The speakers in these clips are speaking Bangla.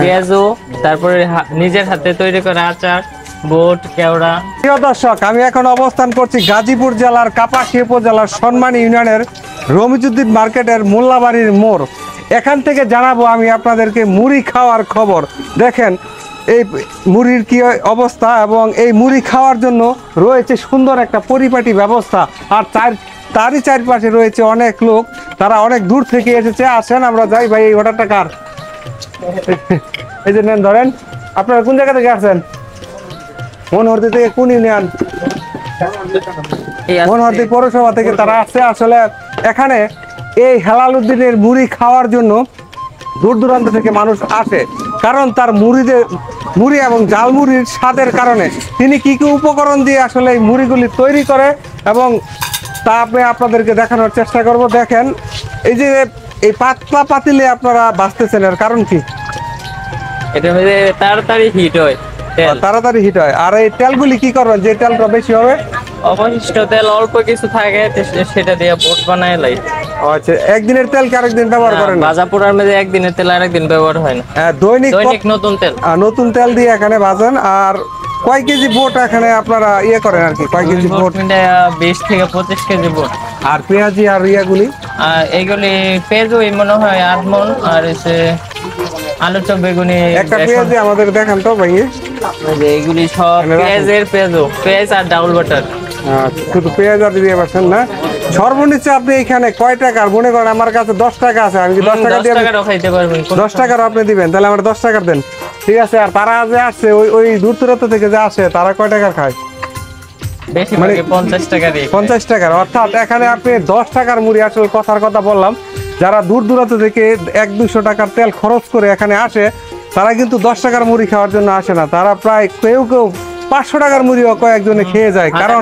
পেঁয়াজু, তারপরে নিজের হাতে তৈরি করা আচার, বোট, কেওড়া। প্রিয় দর্শক, আমি এখন অবস্থান করছি গাজীপুর জেলার কাপাসিয়া উপজেলার সন্মানী ইউনিয়নের রমিজউদ্দিন মার্কেটের মোল্লাবাড়ির মোড়। এখান থেকে জানাবো আমি আপনাদেরকে মুড়ি খাওয়ার খবর। দেখেন এই মুড়ির কি অবস্থা, এবং এই মুড়ি খাওয়ার জন্য রয়েছে সুন্দর একটা পরিপাটি ব্যবস্থা। আর তারই চারপাশে রয়েছে অনেক লোক, তারা অনেক দূর থেকে এসেছে। আসেন আমরা যাই। ভাই, এই অর্ডারটা কার? এই যে নেন, ধরেন। আপনারা কোন জায়গা থেকে আসছেন? মনোহরদী থেকে। কোন ইউনিয়ন? মনোহরদী পৌরসভা থেকে তারা আসছে। আসলে এখানে এই হেলাল উদ্দিনের মুড়ি খাওয়ার জন্য দূর দূরান্ত থেকে মানুষ আসে, কারণ তার মুড়ি এবং ঝালমুড়ির স্বাদের কারণে। তিনি কি কি উপকরণ দিয়ে আসলে এই মুড়িগুলি তৈরি করে এবং তা আমি আপনাদেরকে দেখানোর চেষ্টা করব। দেখেন, এই যে এই পাতলা পাতিলে আপনারা বাঁচতেছেন, এর কারণ কি? এটা হচ্ছে তাড়াতাড়ি হিট হয়, তাড়াতাড়ি হিট হয়। আর এই তেলগুলি কি করবেন যে তেলটা বেশি হবে? অবশিষ্ট তেল অল্প কিছু থাকে, সেটা দিয়ে বোট বানায় লাই। আচ্ছা, একদিনের তেল কি আরেকদিন ব্যবহার করেন? ভাজা পোড়ার মধ্যে একদিনের তেল আরেকদিন ব্যবহার হয় না। দৈনিক নতুন তেল। নতুন তেল দিয়ে এখানে ভাজেন। আর কয় কেজি বোট এখানে আপনারা ইয়ে করেন আর কি? কয় কেজি বোট? 20 থেকে 25 কেজি বোট। আর পেঁয়াজি আর ইয়াগুলি? এইগুলি পেঁয়াজু মনে হয় 8 মণ। আর এসে আলু চপ, বেগুনি। একটা পেঁয়াজি আমাদের দেখান তো ভাই। এইগুলি সব পেঁয়াজু, পেঁয়াজ আর ডাউল বাটার। শুধু পেঁয়াজ আর দিয়ে পাচ্ছেন না? সর্বনিচ্চ আপনি এখানে কয় টাকার? মনে করেন আমার কাছে 10 টাকা আছে, আমি কি 10 টাকা দিয়ে? 10 টাকারও খাইতে পারবেন। 10 টাকার আপনি দিবেন, তাহলে আমার 10 টাকার দেন। ঠিক আছে। আর তারা যে আসছে ওই দূর দূরান্ত থেকে যে আসে, তারা কয় টাকার খায়? বেশি মানে 50 টাকারই। 50 টাকার। অর্থাৎ এখানে আপনি 10 টাকার মুড়ি। আসলে কথার কথা বললাম, যারা দূর দূরান্ত থেকে 100-200 টাকার তেল খরচ করে এখানে আসে, তারা কিন্তু 10 টাকার মুড়ি খাওয়ার জন্য আসে না। তারা প্রায় কেউ 500 টাকার মুড়িও কয়েকজনে খেয়ে যায়, কারণ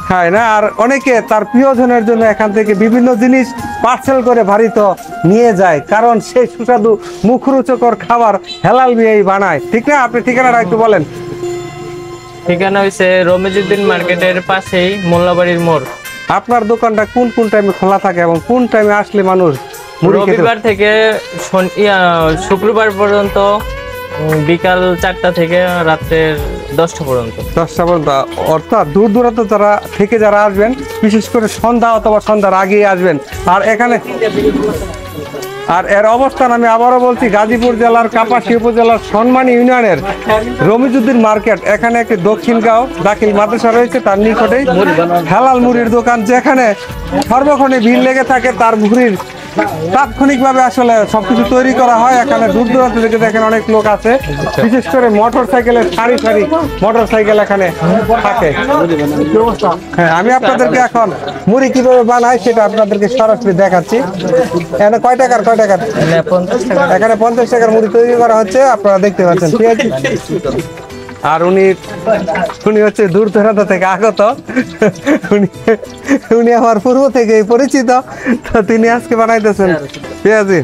খায় না। আর অনেকে তার প্রিয়জনের জন্য এখান থেকে বিভিন্ন জিনিস পার্সেল করে বাড়িতে নিয়ে যায়, কারণ সেই সুস্বাদু মুখরোচকর খাবার হেলাল মিয়াই বানায়। ঠিক না? আপনি ঠিকানাটা একটু বলেন। ঠিকানা হইছে রমিজউদ্দিন মার্কেটের পাশেই মোল্লাবাড়ির মোড়। আপনার দোকানটা কোন কোন টাইমে খোলা থাকে এবং কোন টাইমে আসলে মানুষ? রবিবার থেকে শুক্রবার পর্যন্ত, বিকাল 4টা থেকে রাত্রের 10টা পর্যন্ত। 10টা পর্যন্ত। অর্থাৎ দূর দূরান্ত যারা আসবেন, বিশেষ করে সন্ধ্যা অথবা সন্ধ্যার আগেই আসবেন। আর এর অবস্থান আমি আবারও বলছি, গাজীপুর জেলার কাপাসিয়া উপজেলার সন্মানী ইউনিয়নের রমিজউদ্দিন মার্কেট। এখানে একটি দক্ষিণগাঁও দাখিল মাদ্রাসা রয়েছে, তার নিকটেই হেলাল মুড়ির দোকান, যেখানে সর্বক্ষণে ভিড় লেগে থাকে। তার মুড়ির তাৎক্ষণিকভাবে আসলে সবকিছু তৈরি করা হয়। এখানে দূর দূরান্ত থেকে দেখেন অনেক লোক আছে, বিশেষ করে মোটর সাইকেলের সারি মোটর সাইকেল এখানে থাকে। হ্যাঁ, আমি আপনাদেরকে এখন মুড়ি কিভাবে বানাই সেটা আপনাদেরকে সরাসরি দেখাচ্ছি। এখানে কয় টাকার? এখানে 50 টাকার মুড়ি তৈরি করা হচ্ছে, আপনারা দেখতে পাচ্ছেন। ঠিক আছে। আর উনি হচ্ছে দূর দূরান্ত থেকে আগত। উনি আমার পূর্ব থেকে পরিচিত, তো তিনি আজকে বানাইতেছেন পেঁয়াজি।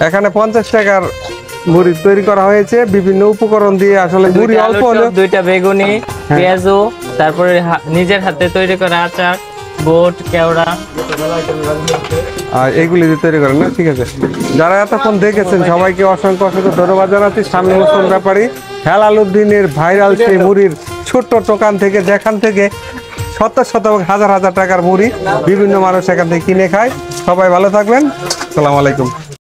এখানে 50 টাকার মুড়ি তৈরি করা হয়েছে বিভিন্ন উপকরণ দিয়ে। আসলে মুড়ি অল্প হলেও, 2টা বেগুনি, পেঁয়াজু, তারপরে নিজের হাতে তৈরি করা আচার, বোট, কেওড়া, আর এগুলি দিয়ে তৈরি করেন না? ঠিক আছে। যারা এতক্ষণ দেখেছেন সবাইকে অসংখ্য অসংখ্য ধন্যবাদ জানাচ্ছি। সামনে মুসল ব্যাপারী হেলাল উদ্দিনের ভাইরাল সেই মুড়ির ছোট্ট দোকান থেকে, যেখান থেকে শত শত হাজার হাজার টাকার মুড়ি বিভিন্ন মানুষ এখান থেকে কিনে খায়। সবাই ভালো থাকবেন। আসসালামু আলাইকুম।